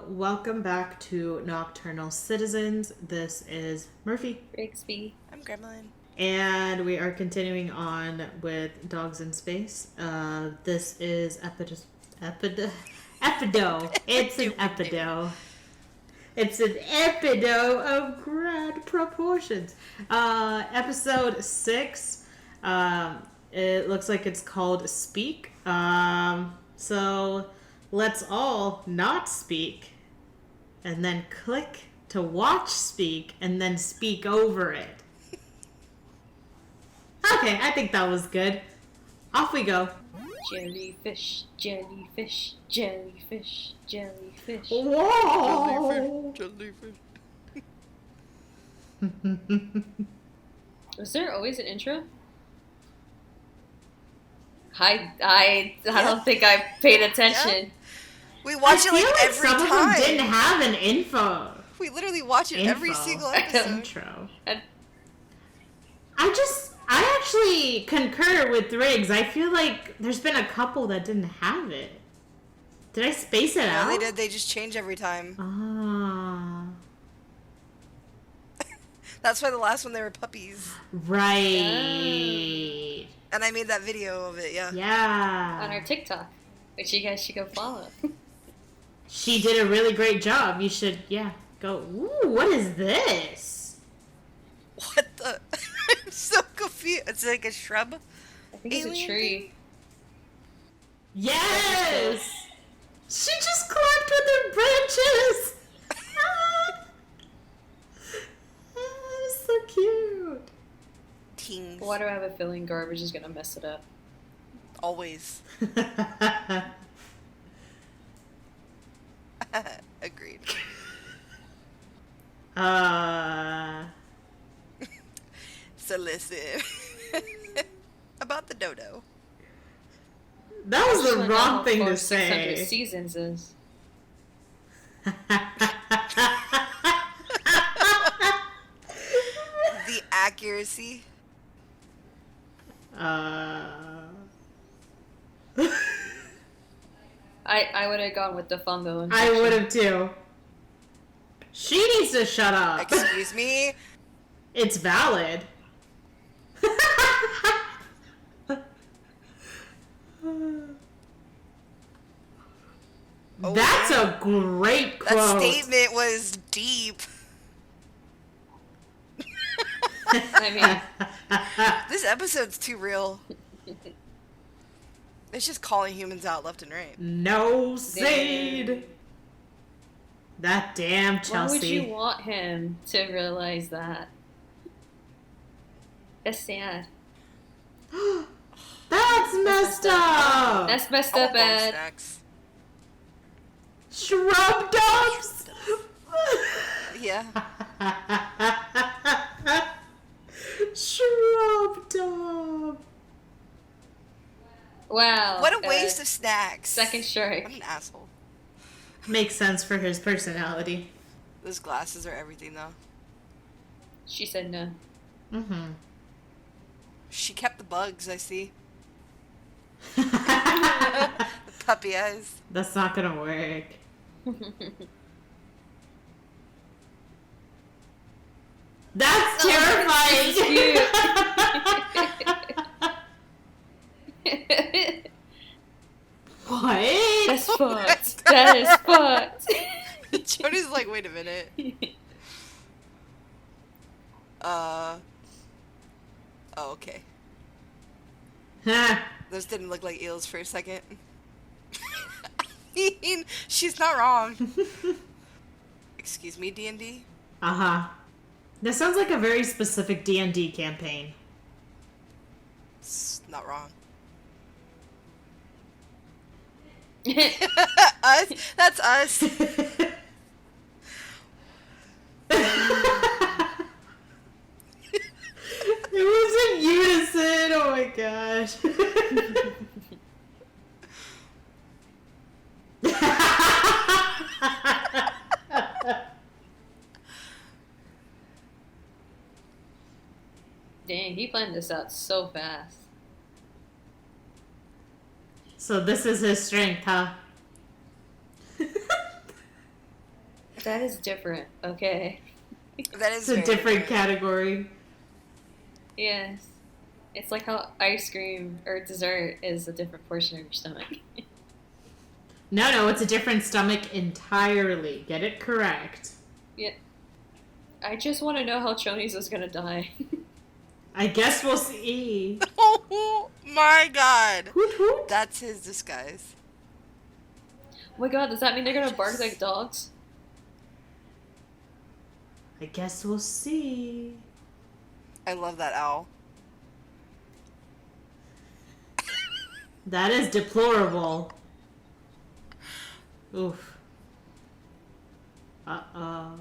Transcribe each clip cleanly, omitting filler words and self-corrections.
welcome back to Nocturnal Citizens. This is Murphy. Rigsby. I'm Gremlin. And we are continuing on with Dogs in Space. This is Epido. It's an epido. It's an epido of grand proportions. Episode 6. It looks like it's called Speak. So let's all not speak. And then click to watch Speak. And then speak over it. Okay, I think that was good. Off we go. Jellyfish, jellyfish, jellyfish, jellyfish. Whoa! Jellyfish. Was there always an intro? I don't think I paid attention. Yeah. We watch it like every some time. of them didn't have an info. We literally watch it every single episode. Intro. I actually concur with Riggs. I feel like there's been a couple that didn't have it. Did I space it out? No, they did. They just change every time. Ah. That's why the last one they were puppies. Right. And I made that video of it, yeah. Yeah. On our TikTok, which you guys should go follow. She did a really great job. You should, go. Ooh, what is this? What the? I'm so confused. It's like a shrub? I think it's a tree. Thing? Yes! She just clapped with her branches! So cute. Tings. Why do I have a feeling garbage is gonna mess it up? Always. Agreed. So listen. About the dodo. That was the wrong thing to say. 600 seasons is. The accuracy. I would have gone with the fungal infection. I would have too. She needs to shut up. Excuse me? It's valid. Oh, That's man. a great quote. That statement was deep. I mean, This episode's too real. It's just calling humans out left and right. No seed. That damn Chelsea. why would you want him to realize that? That's sad. That's messed up. That's messed I up, want bone Ed. snacks. Shrub dubs. Yeah. Shrub dub. Wow. What a waste of snacks. Second strike. What an asshole. Makes sense for his personality. Those glasses are everything, though. She said no. Mm-hmm. She kept the bugs, I see. The puppy eyes. That's not gonna work. That's terrifying. What? That's fucked. That is fucked. Jody's like, wait a minute. Oh, okay. Those didn't look like eels for a second. I mean, she's not wrong. Excuse me, D&D? Uh-huh. That sounds like a very specific D&D campaign. It's not wrong. Us? That's us. It was in unison. Oh my gosh. Dang, he planned this out so fast. So this is his strength, huh? That is different. Okay. That is It's a very different category. Yes. It's like how ice cream or dessert is a different portion of your stomach. No, it's a different stomach entirely. Get it correct. Yeah. I just want to know how Chonies is gonna die. I guess we'll see. Oh my god. Hoot hoot. That's his disguise. Oh my god, does that mean they're gonna bark like dogs? I guess we'll see. I love that owl. That is deplorable. Oof. Uh-oh.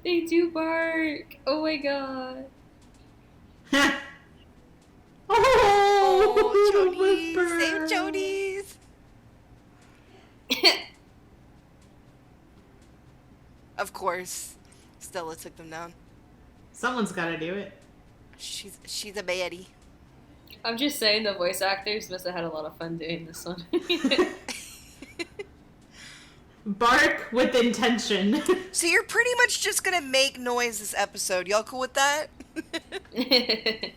They do bark! Oh my god. Oh, the Jonies. whimper. Save Jonies. Of course, Stella took them down. Someone's gotta do it. She's a baddie. I'm just saying the voice actors must have had a lot of fun doing this one. Bark with intention. So you're pretty much just gonna make noise this episode. Y'all cool with that? And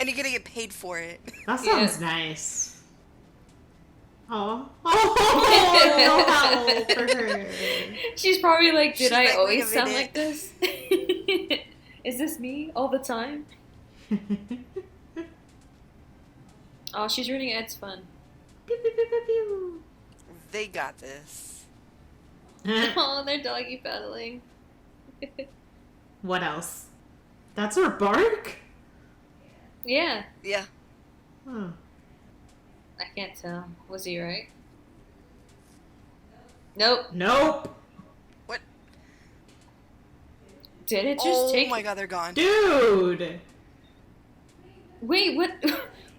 you're gonna get paid for it. That sounds nice. Oh. Oh, howl for her. She's probably like, did She's I like, always wait a sound minute. like this? Is this me all the time? Oh, she's reading Ed's fun. Pew, pew, pew, pew, pew. They got this. Oh, they're doggy paddling. What else? That's her bark? Yeah, Yeah. Huh. I can't tell. Was he right? Nope. Nope. What? Did it just Oh take? my god, they're gone. Dude! Wait, what?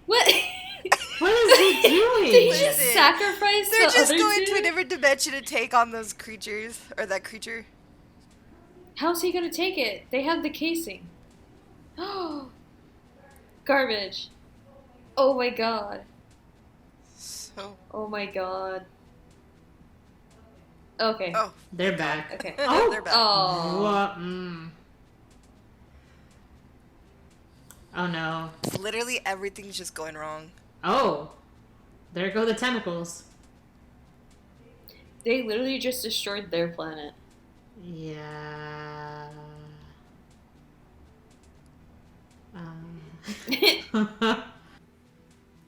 What? What is he doing? Did he just Listen, sacrifice They're the just other going to a two? different dimension to take on those creatures. Or that creature. How's he gonna take it? They have the casing. Oh, garbage. Oh my god. So. Oh my god. Okay. Oh. They're back. Okay. Oh. They're back. Oh. What? Oh no. Literally everything's just going wrong. Oh. There go the tentacles. They literally just destroyed their planet. Yeah.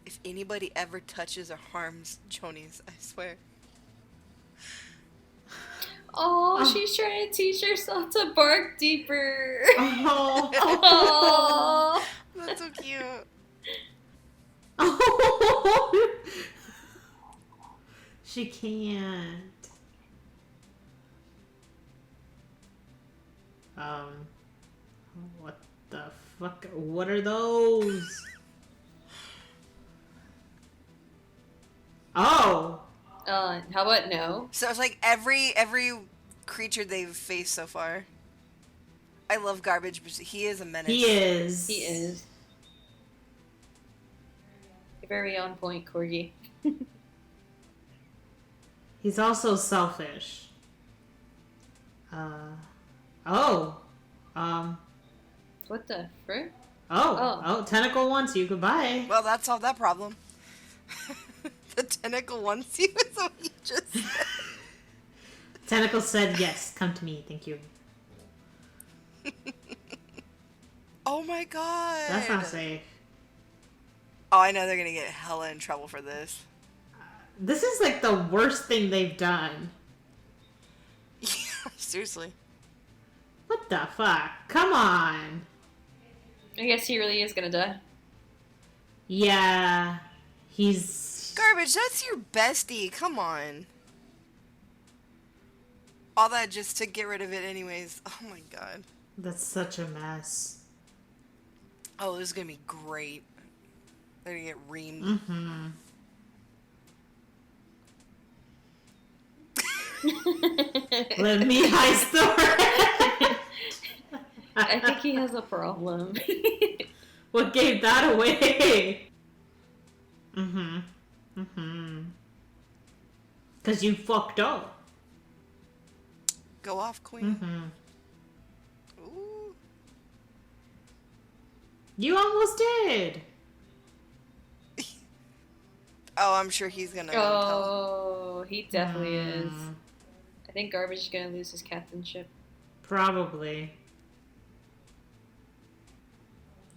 If anybody ever touches or harms Jonies, I swear. Oh, she's trying to teach herself to bark deeper. Oh. Oh. That's so cute. Oh. She can't. What the fuck? What are those? Oh. How about no? So it's like every creature they've faced so far. I love Garbage, but he is a menace. He is. He is. You're very on point, Corgi. He's also selfish. Oh. What the frick? Oh, tentacle wants you. Goodbye. Well, that solved that problem. The tentacle wants you, is what you just said. Tentacle said yes. Come to me. Thank you. Oh my god. That's not safe. Oh, I know they're gonna get hella in trouble for this. This is like the worst thing they've done. Yeah, seriously. What the fuck? Come on. I guess he really is gonna die. Yeah. He's... Garbage, that's your bestie. Come on. All that just to get rid of it anyways. Oh my god. That's such a mess. Oh, this is gonna be great. They're gonna get reamed. Mm-hmm. Let me heist the rest. I think he has a problem. What gave that away? Mm-hmm. Mm-hmm. Because you fucked up. Go off, queen. Mm-hmm. Ooh. You almost did. Oh, I'm sure he's gonna go tell. Oh, he definitely is. Hmm. I think Garbage is gonna lose his captainship. Probably.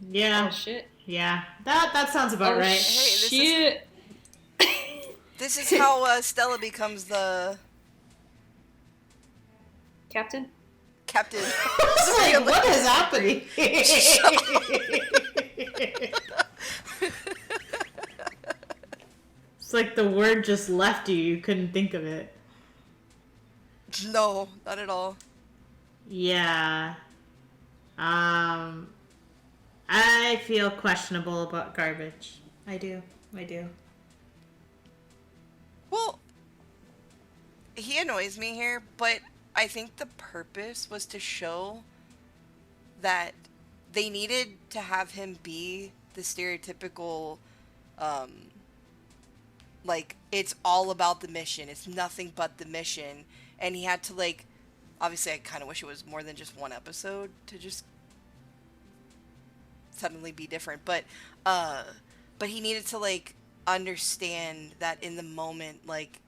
Oh Yeah. shit. Yeah. That sounds about Oh right. shit. This is how Stella becomes the Captain? captain. I was like, what is happening? It's like the word just left you. You couldn't think of it. No, not at all. Yeah. I feel questionable about Garbage. I do. Well, he annoys me here, but I think the purpose was to show that they needed to have him be the stereotypical, like, it's all about the mission. It's nothing but the mission. And he had to, like, obviously I kind of wish it was more than just one episode to just suddenly be different. But he needed to, like, understand that in the moment, like,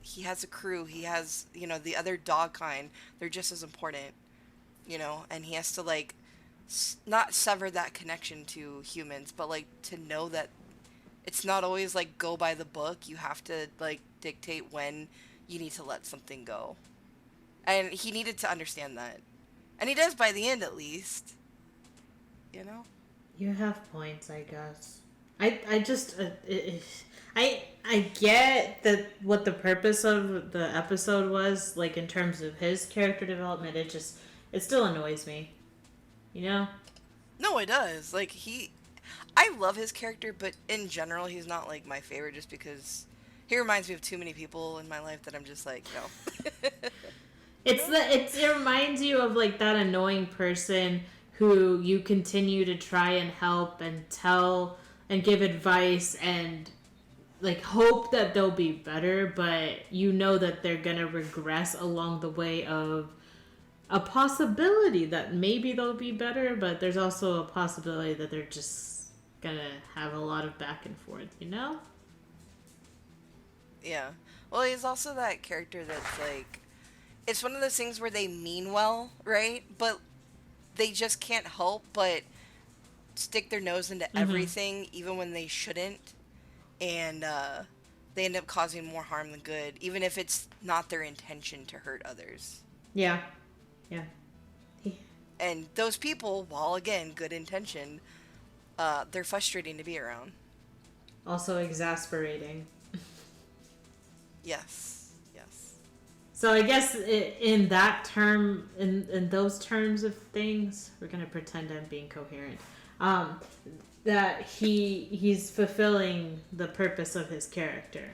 he has a crew, he has, you know, the other dog kind, they're just as important, you know, and he has to, like, not sever that connection to humans, but, like, to know that it's not always, like, go by the book. You have to, like, dictate when you need to let something go. And he needed to understand that. And he does by the end, at least. You know? You have points, I guess. I just I get that what the purpose of the episode was, like, in terms of his character development. It still annoys me, you know. No, it does. Like, I love his character, but in general, he's not, like, my favorite just because he reminds me of too many people in my life that I'm just like, no. It reminds you of, like, that annoying person who you continue to try and help and tell and give advice and, like, hope that they'll be better, but you know that they're gonna regress along the way of a possibility that maybe they'll be better, but there's also a possibility that they're just gonna have a lot of back and forth, you know? Yeah. Well, he's also that character that's, like, it's one of those things where they mean well, right? But they just can't help but stick their nose into everything, even when they shouldn't. And they end up causing more harm than good, even if it's not their intention to hurt others. Yeah. And those people, while again, good intention, they're frustrating to be around. Also exasperating. Yes. So I guess in that term, in those terms of things, we're gonna pretend I'm being coherent. That he's fulfilling the purpose of his character.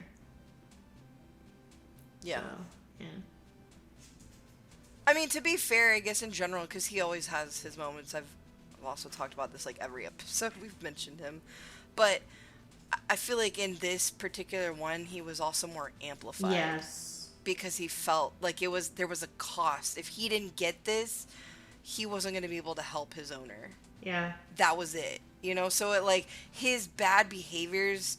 Yeah. So, yeah. I mean, to be fair, I guess in general, because he always has his moments. I've also talked about this, like, every episode we've mentioned him. But I feel like in this particular one, he was also more amplified. Yes. Because he felt like there was a cost. If he didn't get this, he wasn't going to be able to help his owner. Yeah. That was it. You know, so it, like, his bad behaviors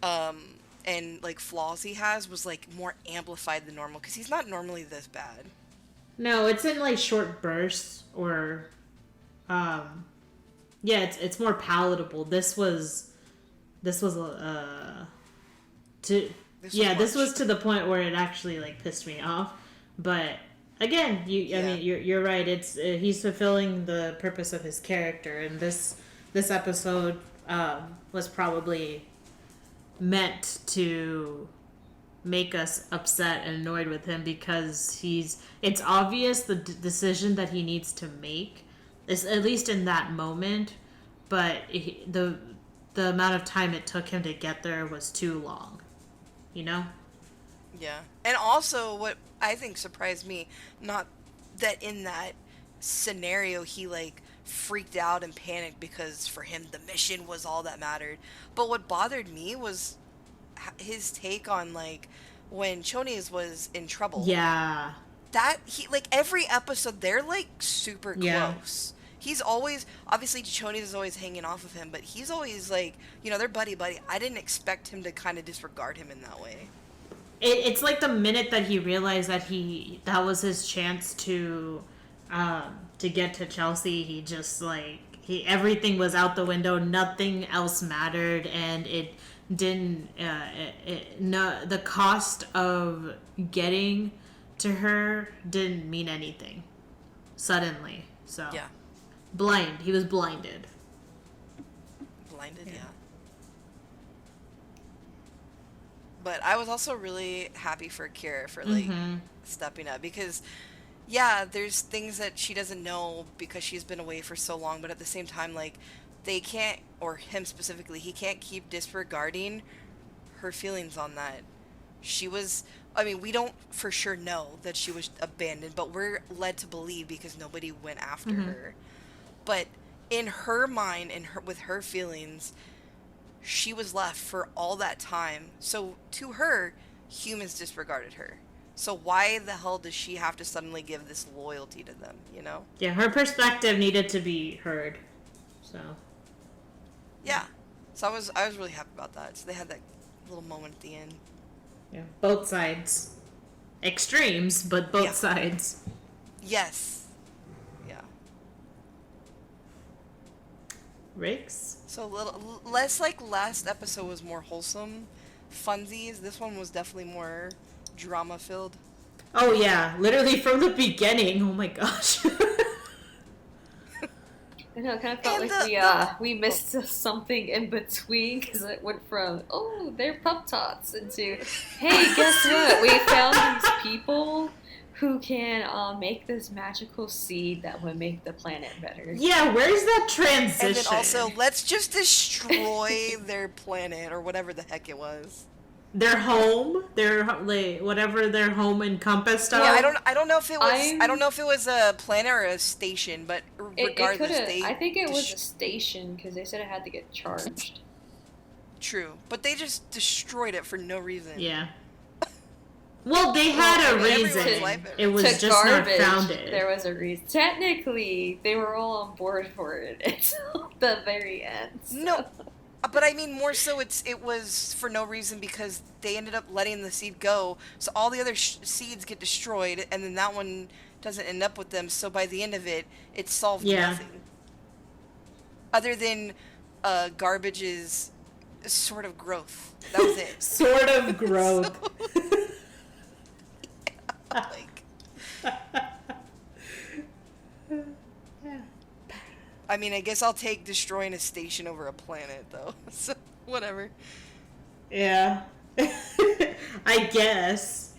and, like, flaws he has was, like, more amplified than normal, because he's not normally this bad. No, it's in, like, short bursts, or yeah, it's more palatable. This was this was to the point where it actually, like, pissed me off. But again, I mean, you're right. It's he's fulfilling the purpose of his character, and this episode was probably meant to make us upset and annoyed with him, because it's obvious the decision that he needs to make is, at least in that moment, but the amount of time it took him to get there was too long, you know? Yeah. And also, what I think surprised me, not that in that scenario he, like, freaked out and panicked because for him the mission was all that mattered, but what bothered me was his take on, like, when Chonies was in trouble. Yeah. that he like every episode they're like super Yeah. close. He's always obviously Chonies is always hanging off of him, but he's always like, they're buddy. I didn't expect him to kind of disregard him in that way. It's like the minute that he realized that that was his chance to get to Chelsea, he just like everything was out the window, nothing else mattered, and it didn't. No, the cost of getting to her didn't mean anything. Suddenly, so Yeah, he was blinded. blinded. Yeah. But I was also really happy for Kira for like stepping up because, yeah, there's things that she doesn't know because she's been away for so long. But at the same time, like, they can't, or him specifically, he can't keep disregarding her feelings on that. She was, I mean, we don't for sure know that she was abandoned, but we're led to believe because nobody went after her. But in her mind and with her feelings, she was left for all that time. So to her, humans disregarded her. So why the hell does she have to suddenly give this loyalty to them, Yeah, her perspective needed to be heard. So Yeah. So I was really happy about that. So they had that little moment at the end. yeah, both sides, extremes, but both sides. Yes. Yeah. Riggs. So a little less like last episode was more wholesome, funsies. This one was definitely more drama filled. Oh yeah, literally from the beginning. Oh my gosh. I know, it kind of felt And like we missed something in between because it went from, oh, they're pup tots into, hey, guess what? We found these people who can make this magical seed that would make the planet better. Yeah, where's that transition? And then also, let's just destroy their planet or whatever the heck it was. Their home, like whatever their home encompassed of. Yeah, I don't know if it was I don't know if it was a planet or a station, but regardless, I think it was a station because they said it had to get charged. True, but they just destroyed it for no reason. Yeah. Well, they had a reason. It was just garbage, not founded. There was a reason. Technically, they were all on board for it until the very end. So. No, but I mean more so it was for no reason because they ended up letting the seed go, so all the other seeds get destroyed, and then that one doesn't end up with them. So by the end of it, it solved nothing. Other than Garbage's sort of growth. That was it. Sort of growth. I mean, I guess I'll take destroying a station over a planet, though. So, whatever. Yeah. I guess.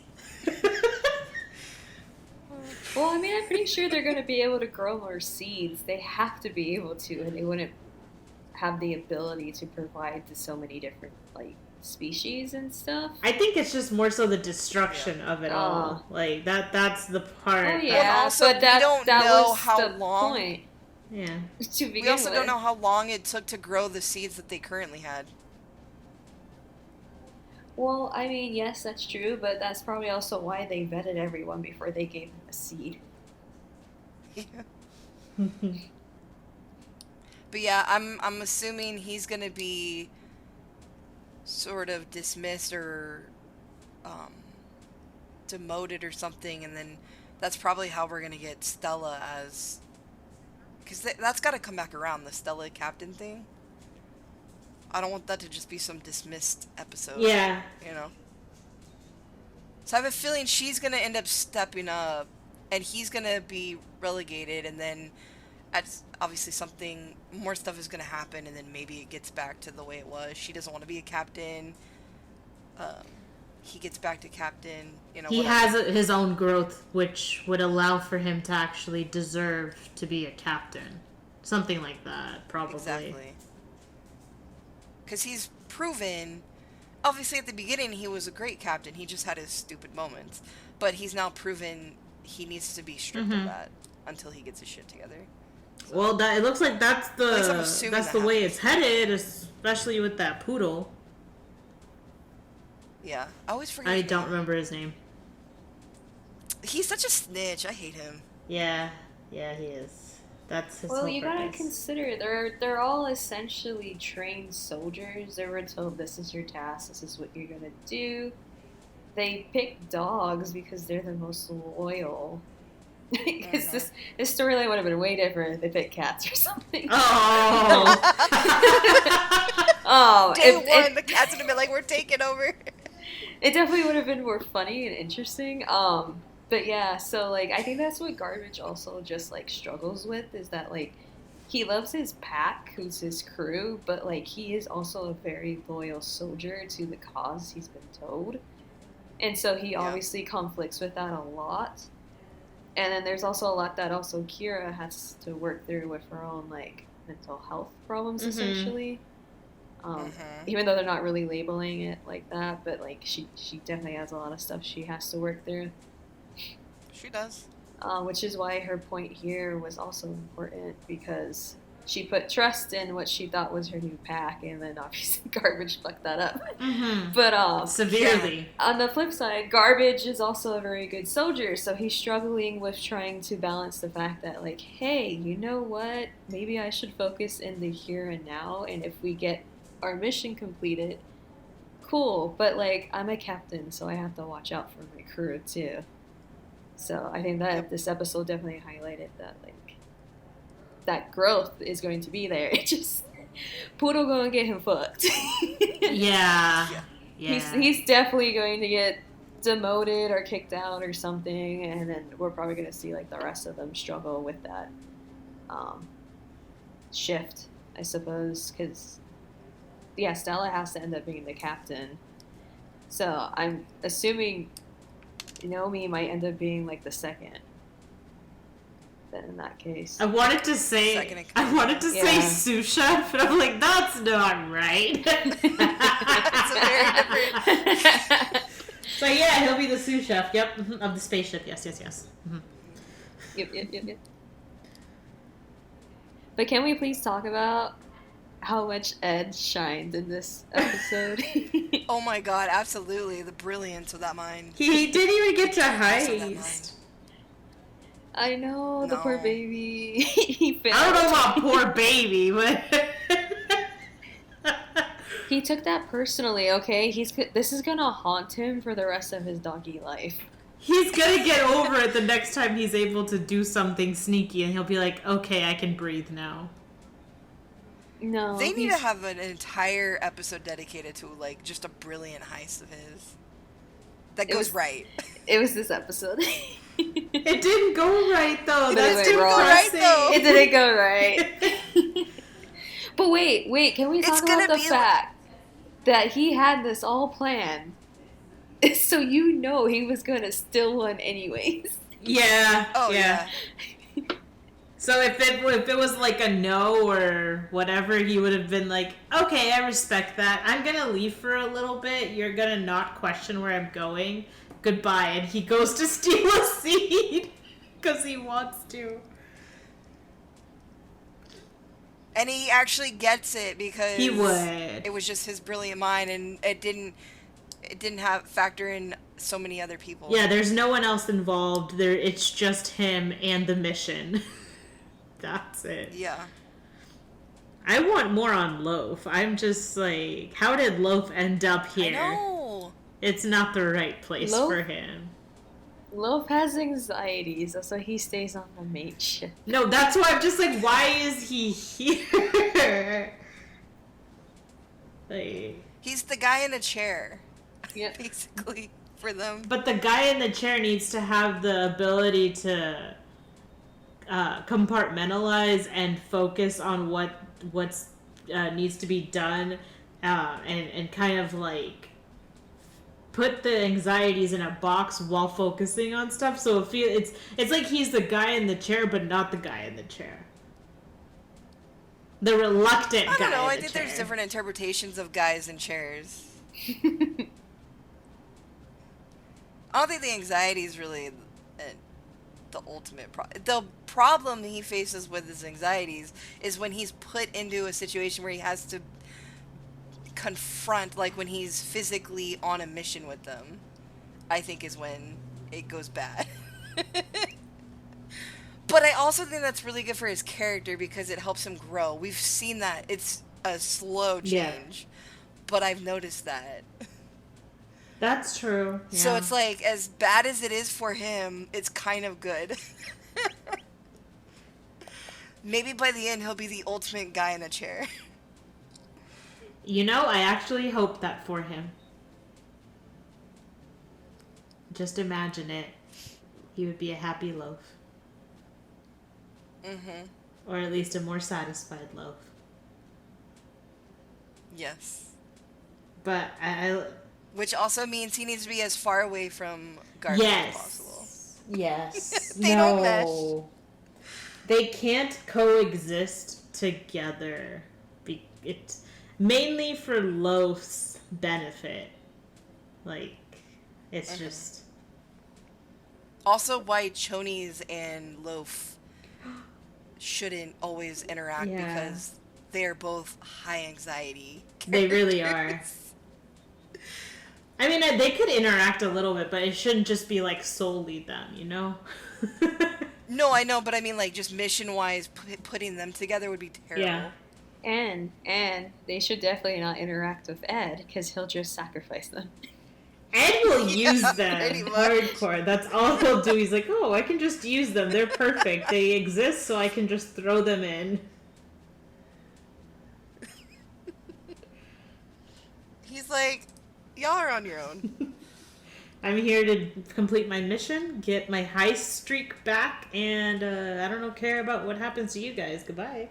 Well, I mean, I'm pretty sure they're going to be able to grow more seeds. They have to be able to, and they wouldn't have the ability to provide to so many different, like, species and stuff. I think it's just more so the destruction of it all. Like, that's the part. Oh, yeah, well, also, but that, we don't that know was how the long. point. Yeah. To begin We also with. don't know how long it took to grow the seeds that they currently had. Well, I mean, yes, that's true, but that's probably also why they vetted everyone before they gave them a seed. Yeah. But yeah, I'm assuming he's gonna be sort of dismissed or demoted or something, and then that's probably how we're gonna get Stella as, because that's got to come back around, the Stella captain thing. I don't want that to just be some dismissed episode. Yeah. So I have a feeling she's gonna end up stepping up, and he's gonna be relegated, and then obviously something more stuff is gonna happen, and then maybe it gets back to the way it was. She doesn't want to be a captain. He gets back to captain. He has his own growth, which would allow for him to actually deserve to be a captain. Something like that, probably. Exactly. Because he's proven, obviously at the beginning he was a great captain. He just had his stupid moments. But he's now proven he needs to be stripped of that until he gets his shit together. So, well, it looks like that's the way it's headed, especially with that poodle. Yeah, I always forget. I don't remember his name. He's such a snitch. I hate him. Yeah, yeah, he is. That's his Well, whole you gotta purpose. consider they're all essentially trained soldiers. They were told this is your task, this is what you're gonna do. They pick dogs because they're the most loyal. Because this storyline would have been way different if they picked cats or something. Oh. Oh, Day one, the cats would have been like, we're taking over. It definitely would have been more funny and interesting. But yeah, so like I think that's what Garbage also just like struggles with is that like he loves his pack, who's his crew, but like he is also a very loyal soldier to the cause he's been told. And so he obviously conflicts with that a lot. And then there's also a lot that also Kira has to work through with her own like mental health problems essentially. Even though they're not really labeling it like that, but like she definitely has a lot of stuff she has to work through. She does. Which is why her point here was also important because she put trust in what she thought was her new pack, and then obviously Garbage fucked that up. But severely. On the flip side, Garbage is also a very good soldier, so he's struggling with trying to balance the fact that like, hey, you know what? Maybe I should focus in the here and now, and if we get our mission completed, cool. But like, I'm a captain, so I have to watch out for my crew too. So I think that this episode definitely highlighted that like that growth is going to be there. It just Poodle gonna get him fucked. Yeah. He's definitely going to get demoted or kicked out or something, and then we're probably gonna see like the rest of them struggle with that shift, I suppose, because Stella has to end up being the captain. So I'm assuming Nomi might end up being like the second. Then in that case, I wanted to say sous chef, but I'm like, that's not right. It's a very different. So yeah, he'll be the sous chef. Yep, of the spaceship. Yes. Mm-hmm. Yep. But can we please talk about how much Ed shined in this episode? Oh my god, absolutely. The brilliance of that mind. He didn't even get to heist. I know, the poor baby. He failed. I don't know about poor baby, but he took that personally, okay? This is gonna haunt him for the rest of his doggy life. He's gonna get over it the next time he's able to do something sneaky, and he'll be like, okay, I can breathe now. No. They need to have an entire episode dedicated to, like, just a brilliant heist of his. That goes right. It was this episode. It didn't go right, though. That's too right, though. It didn't go right. But wait, can we talk about the fact that he had this all planned? So he was going to steal one anyways. Yeah. Oh, yeah. So if it was like a no or whatever, he would have been like, okay, I respect that. I'm going to leave for a little bit. You're going to not question where I'm going. Goodbye. And he goes to steal a seed because he wants to. And he actually gets it because he would. It was just his brilliant mind, and it didn't have factor in so many other people. Yeah, there's no one else involved. It's just him and the mission. That's it. Yeah. I want more on Loaf. I'm just like, how did Loaf end up here? I know. It's not the right place for him. Loaf has anxieties, so he stays on the mate ship. No, that's why I'm just like, why is he here? Like, he's the guy in a chair. Yeah. Basically, for them. But the guy in the chair needs to have the ability to compartmentalize and focus on what's needs to be done, and kind of like put the anxieties in a box while focusing on stuff. So it's like he's the guy in the chair, but not the guy in the chair. The reluctant guy. I don't know. I think chair. there's different interpretations of guys in chairs. I don't think the anxiety is really the ultimate problem. The problem he faces with his anxieties is when he's put into a situation where he has to confront, like when he's physically on a mission with them, I think is when it goes bad. But I also think that's really good for his character because it helps him grow. We've seen that. It's a slow Yeah. change, but I've noticed that. That's true. Yeah. So it's like, as bad as it is for him, it's kind of good. Maybe by the end, he'll be the ultimate guy in a chair. You know, I actually hope that for him. Just imagine it. He would be a happy loaf. Mm-hmm. Or at least a more satisfied loaf. Yes. But I Which also means he needs to be as far away from garbage as possible. Yes. They don't mesh. They can't coexist together. It's mainly for Loaf's benefit. Like, it's just... Also, why Chonies and Loaf shouldn't always interact because they are both high anxiety characters. They really are. I mean, they could interact a little bit, but it shouldn't just be, like, solely them, you know? No, I know, but I mean, like, just mission-wise, putting them together would be terrible. Yeah. And they should definitely not interact with Ed, because he'll just sacrifice them. Ed will use them pretty much. hardcore. That's all he'll do. He's like, oh, I can just use them. They're perfect. They exist, so I can just throw them in. He's like, y'all are on your own. I'm here to complete my mission, get my high streak back, and I don't care about what happens to you guys. Goodbye.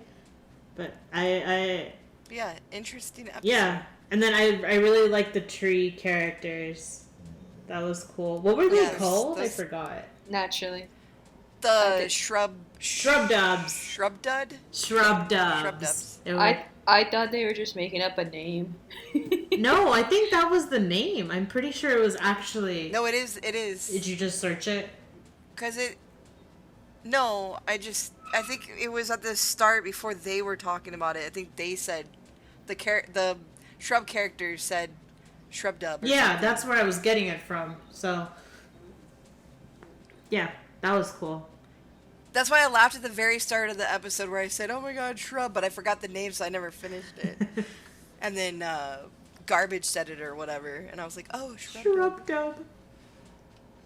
But Yeah, interesting episode. yeah. And then I really like the tree characters. That was cool. What were they called? I forgot. Naturally. The shrub dubs. Shrub dud? Shrub dubs. Shrub dubs. They were- I thought they were just making up a name. No, I think that was the name. I'm pretty sure it was actually... No, it is. Did you just search it? Because No, I think it was at the start before they were talking about it. I think they said... The shrub characters said shrub dub or something. That's where I was getting it from. So... Yeah, that was cool. That's why I laughed at the very start of the episode where I said, oh my god, shrub, but I forgot the name, so I never finished it. And then Garbage said it or whatever, and I was like, oh, shrub dub.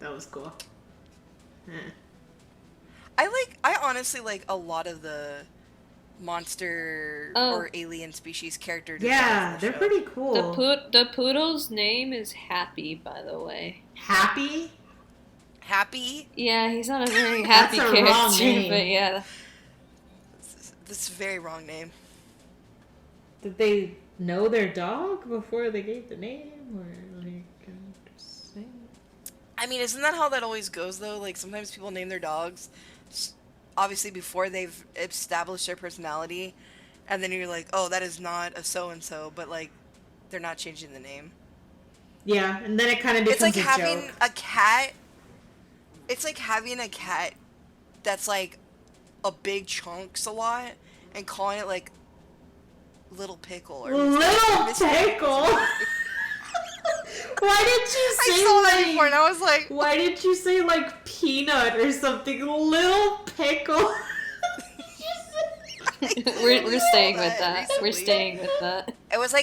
That was cool. I honestly like a lot of the monster or alien species character designs. Yeah, they're show. pretty cool. The poodle's name is Happy, by the way. Happy? Happy? Yeah, he's not a very happy That's a character, wrong name. but yeah. This is a very wrong name. Did they know their dog before they gave the name? Or like, I'm just saying. I mean, isn't that how that always goes, though? Like, sometimes people name their dogs, obviously, before they've established their personality, and then you're like, oh, that is not a so-and-so, but, like, they're not changing the name. Yeah, and then it kind of becomes It's like a having joke. a cat. It's like having a cat that's, like, a big chunks a lot, and calling it, like, Little Pickle. Or Little Pickle? Why did you say I saw that before, and I was like... Why did you say, like, Peanut or something? Little Pickle? We're staying with that. Recently. We're staying with that. It was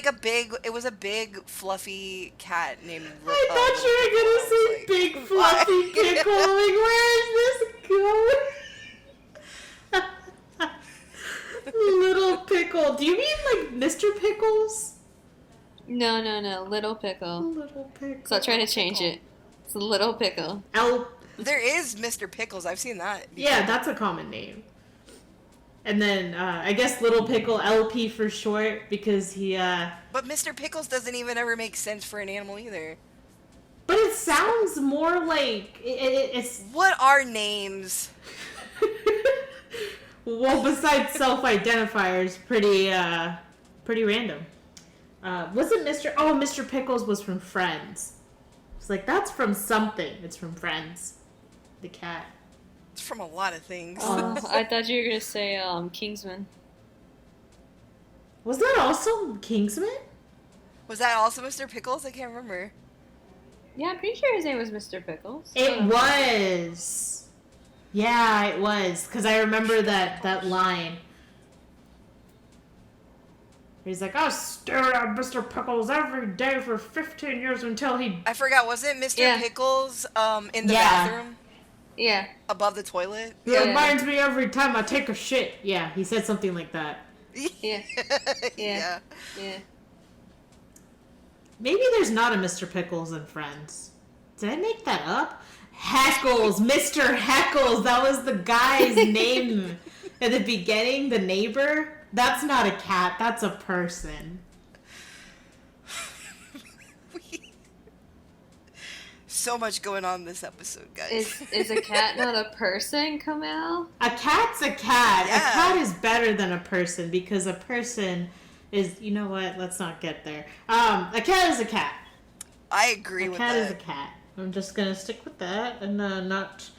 a big fluffy cat named. I thought you were gonna say Big Fluffy Pickle. Like, where is this going? Little Pickle. Do you mean like Mr. Pickles? No, Little Pickle. Little Pickle. Stop trying to change it. It's a Little Pickle. There is Mr. Pickles. I've seen that. Before. Yeah, that's a common name. And then I guess Little Pickle, LP for short, because he. But Mr. Pickles doesn't even ever make sense for an animal either. But it sounds more like it's. What are names? Well, besides self-identifiers, pretty random. Wasn't Mr. Pickles was from Friends. It's like, that's from something. It's from Friends. The cat. It's from a lot of things. I thought you were gonna say Kingsman. Was that also Kingsman? Was that also Mr. Pickles? I can't remember. Yeah, I'm pretty sure his name was Mr. Pickles. It was. Yeah, it was. Because I remember that line. He's like, I stared at Mr. Pickles every day for 15 years until he... I forgot, was it Mr. Yeah. Pickles in the Yeah. bathroom? Yeah. Above the toilet? It Yeah. reminds me every time I take a shit. Yeah, he said something like that. Yeah. Yeah. Yeah. Maybe there's not a Mr. Pickles in Friends. Did I make that up? Heckles, Mr. Heckles. That was the guy's name at the beginning, the neighbor. That's not a cat, that's a person. So much going on this episode, guys. Is a cat not a person, Kamal? A cat's a cat. Yeah. A cat is better than a person because a person is, you know what, let's not get there. A cat is a cat. I agree with that. A cat is a cat. I'm just gonna stick with that and not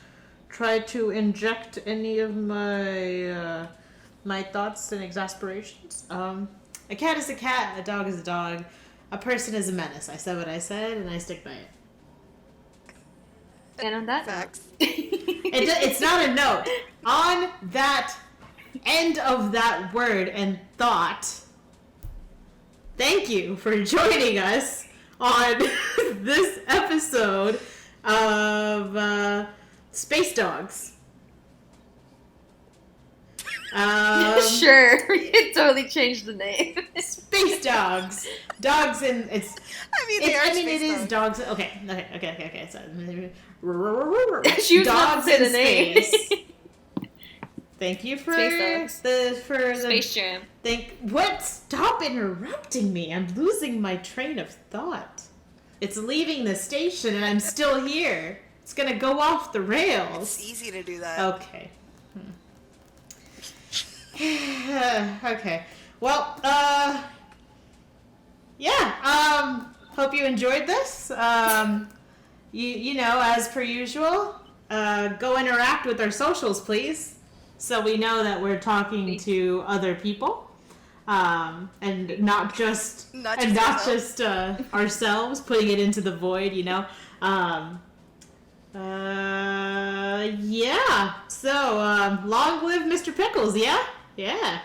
try to inject any of my my thoughts and exasperations. A cat is a cat. A dog is a dog. A person is a menace. I said what I said, and I stick by it. And on that Facts. It's not a note. On that end of that word and thought, thank you for joining us on this episode of Space Dogs. sure, we can totally change the name. Space Dogs. Dogs in it's. I mean, they are it space is dogs. dogs. Okay. So, She was about dogs to say in the name. space. Thank you for Space the Space Jam. What? Stop interrupting me. I'm losing my train of thought. It's leaving the station and I'm still here. It's gonna go off the rails. It's easy to do that. Okay. Okay. Well, yeah. Hope you enjoyed this. You know, as per usual, go interact with our socials, please, so we know that we're talking to other people, and not just ourselves, putting it into the void. You know. Yeah. So, long live Mr. Pickles. Yeah. Yeah.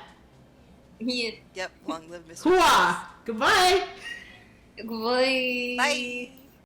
Yeah. Yep, long live Mr. Hooah! Goodbye. Goodbye. Bye.